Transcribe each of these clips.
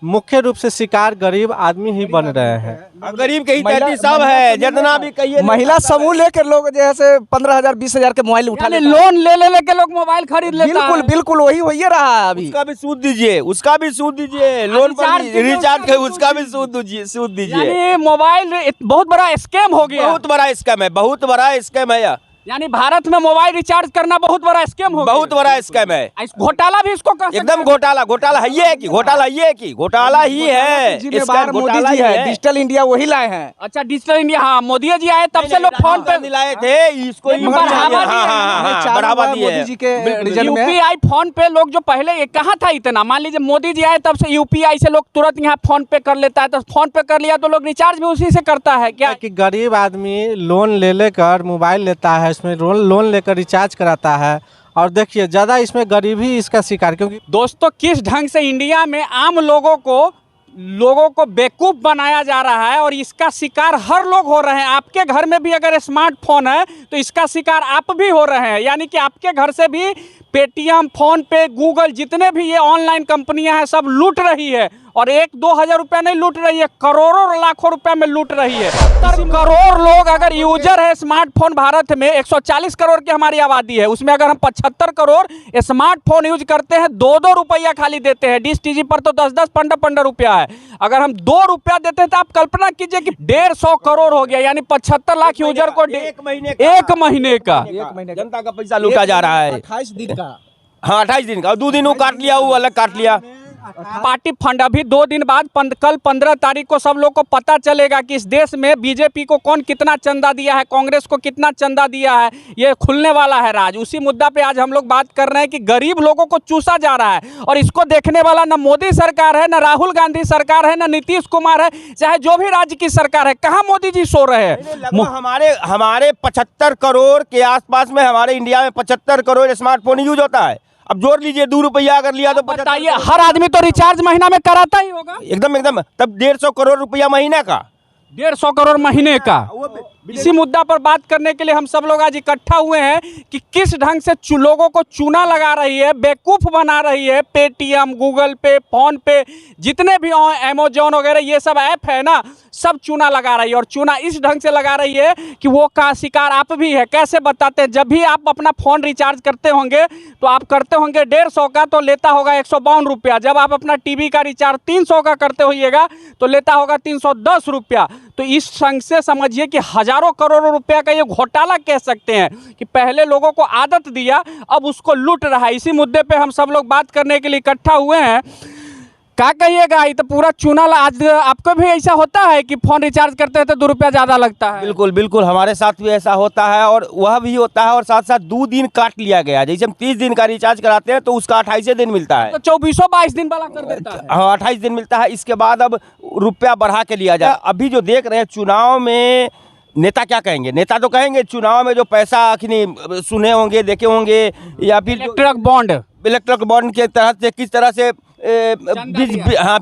मुख्य रूप से शिकार गरीब आदमी ही बन रहे हैं। गरीब के ही तहत सब है, जितना भी कहिए। महिला समूह लेकर लोग जैसे 15,000 20,000 के मोबाइल उठा लेते हैं। लोन ले के लोग मोबाइल खरीद लेते हैं। बिल्कुल बिल्कुल वही हो ही रहा है अभी। उसका भी सूद दीजिए, उसका भी सूद दीजिए, लोन पर रिचार्ज के उसका भी सूद दीजिए। यानी मोबाइल बहुत बड़ा स्कैम हो गया। बहुत बड़ा स्कैम है, बहुत बड़ा स्कैम है यह। यानी भारत में मोबाइल रिचार्ज करना बहुत बड़ा स्कैम हो गया। बहुत बड़ा स्कैम है। घोटाला भी इसको कह सकते हैं। एकदम घोटाला है ये कि घोटाला ही है। जिम्मेदार मोदी जी है, डिजिटल इंडिया वही लाए हैं। अच्छा डिजिटल इंडिया, हाँ मोदी जी आए तब से लोग फोन पे दिलाए थे, इसको बढ़ावा दिए मोदी जी के रीजन में। यूपीआई फोन पे लोग जो पहले कहाँ था इतना, मान लीजिए मोदी जी आए तब से यूपीआई से लोग तुरंत यहाँ फोन पे कर लेता है, तो फोन पे कर लिया तो लोग रिचार्ज भी उसी से करता है। क्या कि गरीब आदमी लोन ले लेकर मोबाइल लेता है, इसमें लोन लेकर रिचार्ज कराता है, और देखिए ज़्यादा इसमें गरीब ही इसका शिकार। क्योंकि दोस्तों किस ढंग से इंडिया में आम लोगों को बेवकूफ़ बनाया जा रहा है और इसका शिकार हर लोग हो रहे हैं। आपके घर में भी अगर स्मार्टफोन है तो इसका शिकार आप भी हो रहे हैं। यानी कि आपके घर से भी पेटीएम, फोन पे, गूगल, जितने भी ये ऑनलाइन कंपनियां हैं सब लूट रही है। और 1-2 हज़ार रुपया नहीं लूट रही है, करोड़ों लाखों रुपया में लूट रही है। 70 करोड़ लोग अगर यूजर है स्मार्टफोन भारत में, 140 करोड़ की हमारी आबादी है, उसमें अगर हम 75 करोड़ स्मार्टफोन यूज करते हैं, 2-2 रुपया खाली देते हैं। डिश टीवी पर तो 10-10, 15-15 रुपया है। अगर हम 2 रुपया देते हैं तो आप कल्पना कीजिए कि 150 करोड़ हो गया। यानी 75 लाख यूजर को एक महीने का जनता का पैसा लूटा जा रहा है। 28 दिन का। हाँ 28 दिन का, 2 दिन वो काट लिया, वो अलग काट लिया। पार्टी फंड अभी 2 दिन बाद कल 15 तारीख को सब लोग को पता चलेगा कि इस देश में बीजेपी को कौन कितना चंदा दिया है, कांग्रेस को कितना चंदा दिया है। ये खुलने वाला है राज। उसी मुद्दा पे आज हम लोग बात कर रहे हैं कि गरीब लोगों को चूसा जा रहा है, और इसको देखने वाला न मोदी सरकार है, न राहुल गांधी सरकार है, न नीतीश कुमार है, चाहे जो भी राज्य की सरकार है। कहाँ मोदी जी सो रहे हैं? हमारे 75 करोड़ के आसपास में, हमारे इंडिया में 75 करोड़ स्मार्टफोन यूज होता है। अब जोड़ लीजिए 2 रुपया अगर लिया तो बताइए, हर आदमी तो रिचार्ज महीना में कराता ही होगा। एकदम तब 150 करोड़ रुपया महीने का, 150 करोड़ महीने का। इसी मुद्दा पर बात करने के लिए हम सब लोग आज इकट्ठा हुए हैं कि किस ढंग से लोगों को चूना लगा रही है, बेवकूफ़ बना रही है। पेटीएम, गूगल पे, फोन पे, जितने भी अमेजोन वगैरह ये सब ऐप है ना, सब चूना लगा रही है। और चूना इस ढंग से लगा रही है कि वो का शिकार आप भी है। कैसे बताते हैं? जब भी आप अपना फ़ोन रिचार्ज करते होंगे तो आप करते होंगे 150 का, तो लेता होगा 152 रुपया। जब आप अपना टीवी का रिचार्ज 300 का करते होइएगा तो लेता होगा 310 रुपया। तो इस ढंग से समझिए कि हजारों करोड़ों रुपया का ये घोटाला कह सकते हैं कि पहले लोगों को आदत दिया, अब उसको लूट रहा है। इसी मुद्दे पे हम सब लोग बात करने के लिए इकट्ठा हुए हैं। क्या कहिएगा? ये तो पूरा चूना। आज आपको भी ऐसा होता है कि फोन रिचार्ज करते हैं तो 2 रुपया ज़्यादा लगता है? बिल्कुल हमारे साथ भी ऐसा होता है, और वह भी होता है। और साथ साथ 2 दिन काट लिया गया। जैसे हम 30 दिन का रिचार्ज कराते हैं तो उसका 28 दिन मिलता है, तो 24-22 दिन वाला कर देता है। हाँ 28 दिन मिलता है। इसके बाद अब रुपया बढ़ा के लिया जाए। अभी जो देख रहे हैं चुनाव में, नेता क्या कहेंगे? नेता तो कहेंगे चुनाव में जो पैसा आखिर सुने होंगे, देखे होंगे, या फिर इलेक्ट्रिक बॉन्ड के तहत से किस तरह से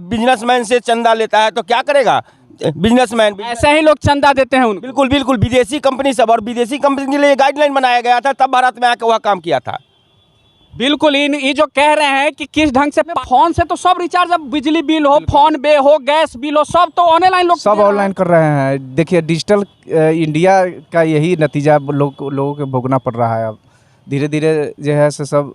बिजनेसमैन से चंदा लेता है। तो क्या करेगा बिजनेसमैन? ऐसे ही लोग चंदा देते हैं उनको। बिल्कुल विदेशी कंपनी सब, और विदेशी कंपनी के लिए गाइडलाइन बनाया गया था, तब भारत में आकर वह काम किया था। बिल्कुल ये जो कह रहे हैं कि किस ढंग से फोन से तो सब रिचार्ज, अब बिजली बिल हो, फोन पे हो, गैस बिल हो, सब तो ऑनलाइन लोग सब ऑनलाइन कर रहे हैं। देखिए डिजिटल इंडिया का यही नतीजा लोगों को भोगना पड़ रहा है। अब धीरे धीरे जो है से सब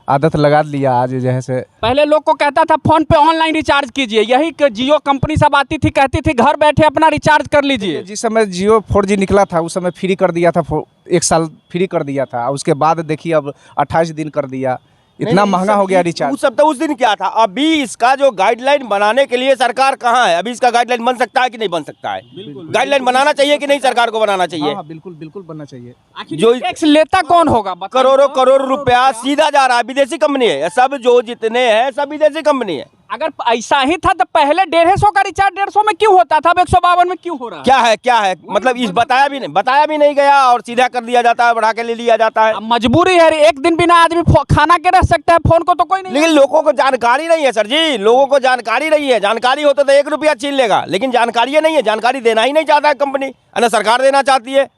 आदत लगा लिया। आज जो है से पहले लोग को कहता था फोन पे ऑनलाइन रिचार्ज कीजिए, यही जियो कंपनी सब आती थी, कहती थी घर बैठे अपना रिचार्ज कर लीजिए। जिस समय जियो 4G निकला था उस समय फ्री कर दिया था, 1 साल फ्री कर दिया था। उसके बाद देखिए अब 28 दिन कर दिया। इतना महंगा हो गया रिचार्ज। उस दिन क्या था? अभी इसका जो गाइडलाइन बनाने के लिए सरकार कहाँ है? अभी इसका गाइडलाइन बन सकता है कि नहीं बन सकता है? गाइडलाइन बनाना चाहिए कि नहीं? सरकार को बनाना चाहिए। हाँ, बिल्कुल बनना चाहिए। जो टैक्स लेता कौन होगा? करोड़ों रुपया सीधा जा रहा है। विदेशी कंपनी है सब, जो जितने हैं सब विदेशी कंपनी है। अगर ऐसा ही था तो पहले 150 का रिचार्ज 150 में क्यों होता था, अब 152 में क्यों हो रहा है? क्या है मतलब इस बताया भी नहीं गया, और सीधा कर दिया जाता है, बढ़ा के ले लिया जाता है। मजबूरी है, एक दिन बिना आदमी खाना के रह सकता है, फोन को तो कोई नहीं। लेकिन लोगों को जानकारी नहीं है सर जी, लोगों को जानकारी नहीं है। जानकारी होता तो 1 रुपया छीन लेगा, लेकिन जानकारी नहीं है। जानकारी देना ही नहीं चाहता है कंपनी, ना सरकार देना चाहती है।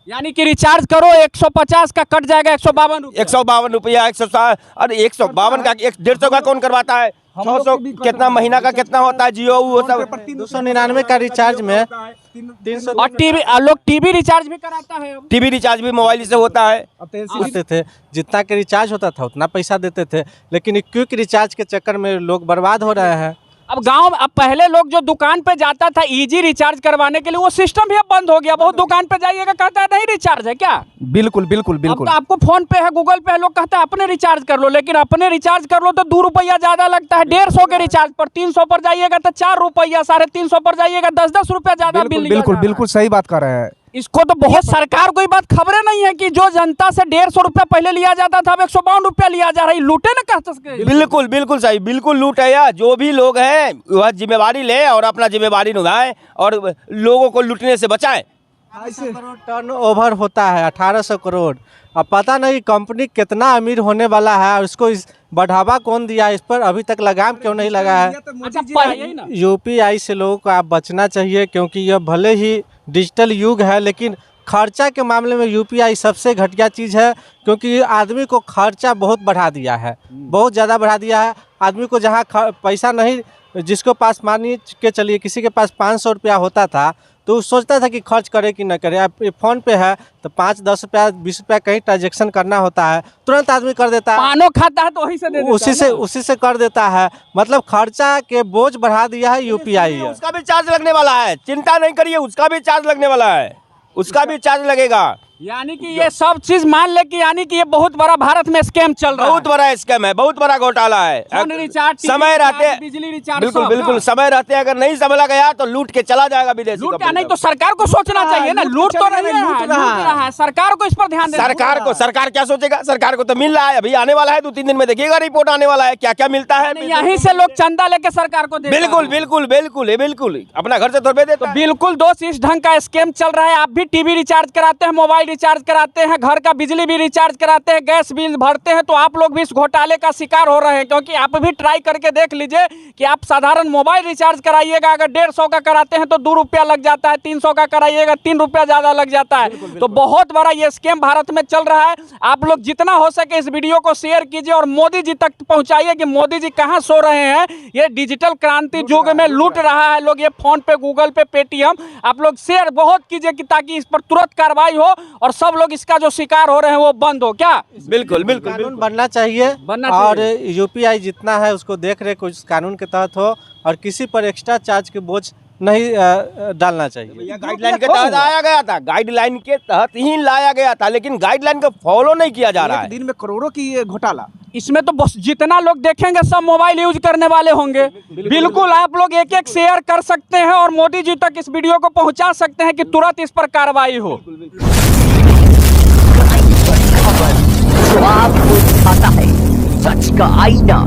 यानी कि रिचार्ज करो 150 का कट जाएगा 152 रुपया, 152 रुपया, 160। अरे 152 का 150 का कौन करवाता है? 600 कितना महीना का कितना होता है जियो वो सब 299 का रिचार्ज में 300 और टीवी लोग टीवी रिचार्ज भी कराता है अब। टीवी रिचार्ज भी मोबाइल से होता है। देते थे, जितना के रिचार्ज होता था उतना पैसा देते थे, लेकिन क्विक रिचार्ज के चक्कर में लोग बर्बाद हो रहे हैं। अब गांव अब पहले लोग जो दुकान पे जाता था इजी रिचार्ज करवाने के लिए, वो सिस्टम भी अब बंद हो गया। बहुत दुकान पे जाइएगा कहता है नहीं रिचार्ज है क्या। बिल्कुल बिल्कुल अब बिल्कुल। तो आपको फोन पे है, गूगल पे है, लोग कहते हैं अपने रिचार्ज कर लो, लेकिन अपने रिचार्ज कर लो तो 2 रुपया ज्यादा लगता है। 150 के रिचार्ज पर 300 पर जाइएगा तो 4 रुपया, 350 पर जाइएगा 10-10 रुपया ज्यादा बिल बिल्कुल बिल्कुल बिल्कुल सही बात कर रहे हैं। इसको तो बहुत सरकार को बात खबरें नहीं है कि जो जनता से 150 रुपया पहले लिया जाता था अब 152 रुपया लिया जा रहा है। लूटे ना कह सकते। बिल्कुल बिल्कुल सही, बिल्कुल लूट है यार। जो भी लोग हैं वह जिम्मेवारी ले और अपना जिम्मेवारी निभाएं और लोगों को लूटने से बचाएं। 1800 करोड़ टर्न ओवर होता है, 1800 करोड़। अब पता नहीं कंपनी कितना अमीर होने वाला है और इसको इस बढ़ावा कौन दिया, इस पर अभी तक लगाम क्यों नहीं लगा है। अच्छा यूपीआई से लोगों को आप बचना चाहिए, क्योंकि यह भले ही डिजिटल युग है लेकिन खर्चा के मामले में यूपीआई सबसे घटिया चीज़ है, क्योंकि आदमी को खर्चा बहुत बढ़ा दिया है, बहुत ज़्यादा बढ़ा दिया है। आदमी को जहाँ पैसा नहीं, जिसको पास मानिए के चलिए किसी के पास 500 रुपया होता था तो वो सोचता था कि खर्च करे कि न करे। अब फ़ोन पे है तो 5-10 रुपया 20 रुपया कहीं ट्रांजेक्शन करना होता है, तुरंत आदमी कर देता है। पानो खाता है तो वही से दे देता है उसी से कर देता है। मतलब खर्चा के बोझ बढ़ा दिया है यूपीआई। उसका भी चार्ज लगने वाला है, चिंता नहीं करिए, उसका भी चार्ज लगने वाला है, उसका भी चार्ज लगेगा। यानी कि ये सब चीज मान ले कि यानी कि ये बहुत बड़ा भारत में स्कैम चल रहा है। बहुत बड़ा स्कैम है, बहुत बड़ा घोटाला है। फोन रिचार्ज, समय रहते, बिजली रिचार्ज, बिल्कुल सब बिल्कुल ना। समय रहते अगर नहीं संभला गया तो लूट के चला जाएगा विदेशी लूट क्या कंपनी नहीं का। तो सरकार को सोचना चाहिए ना। लूट तो नहीं है, लूट लूट रहा है, सरकार को इस पर ध्यान देना। सरकार क्या सोचेगा, सरकार को तो मिल रहा है, अभी आने वाला है 2-3 दिन में देखिएगा रिपोर्ट आने वाला है क्या क्या मिलता है। यहीं से लोग चंदा लेके सरकार को देते हैं। बिल्कुल बिल्कुल बिल्कुल बिल्कुल अपना घर से थोड़े देता तो है। बिल्कुल दोस्त इस ढंग का स्कैम चल रहा है। आप भी टीवी रिचार्ज कराते हैं, मोबाइल रिचार्ज कराते हैं, घर का बिजली भी रिचार्ज कराते हैं, गैस बिल भरते हैं, तो आप लोग भी इस घोटाले का शिकार हो रहे हैं। क्योंकि आप भी ट्राई करके देख लीजिए कि आप साधारण मोबाइल रिचार्ज कराइएगा, अगर 150 का कराते हैं तो 2 रुपया लग जाता है, 300 का कराइएगा 3 रुपया ज्यादा लग जाता है। तो बहुत बड़ा ये स्कैम भारत में चल रहा है। आप लोग जितना हो सके इस वीडियो को शेयर कीजिए और मोदी जी तक पहुंचाइए कि मोदी जी कहाँ सो रहे हैं। ये डिजिटल क्रांति युग में लूट रहा है लोग, ये फोन पे, गूगल पे, पेटीएम। आप लोग शेयर बहुत कीजिए कि ताकि इस पर तुरंत कार्रवाई हो और सब लोग इसका जो शिकार हो रहे हैं वो बंद हो। क्या बिल्कुल बिल्कुल कानून बनना चाहिए और यूपीआई जितना है उसको देख रेख उस कानून के तहत हो और किसी पर एक्स्ट्रा चार्ज के बोझ नहीं डालना चाहिए। गाइडलाइन के तहत आया गया था, गाइडलाइन के तहत ही लाया गया था, लेकिन गाइडलाइन को फॉलो नहीं किया जा रहा है। दिन में करोड़ों की ये घोटाला। इसमें तो बस जितना लोग देखेंगे सब मोबाइल यूज करने वाले होंगे। बिल्कुल आप लोग एक शेयर कर सकते हैं और मोदी जी तक इस वीडियो को पहुंचा सकते हैं कि तुरंत इस पर कार्रवाई हो। जो आपको दिखाता है सच का आईना।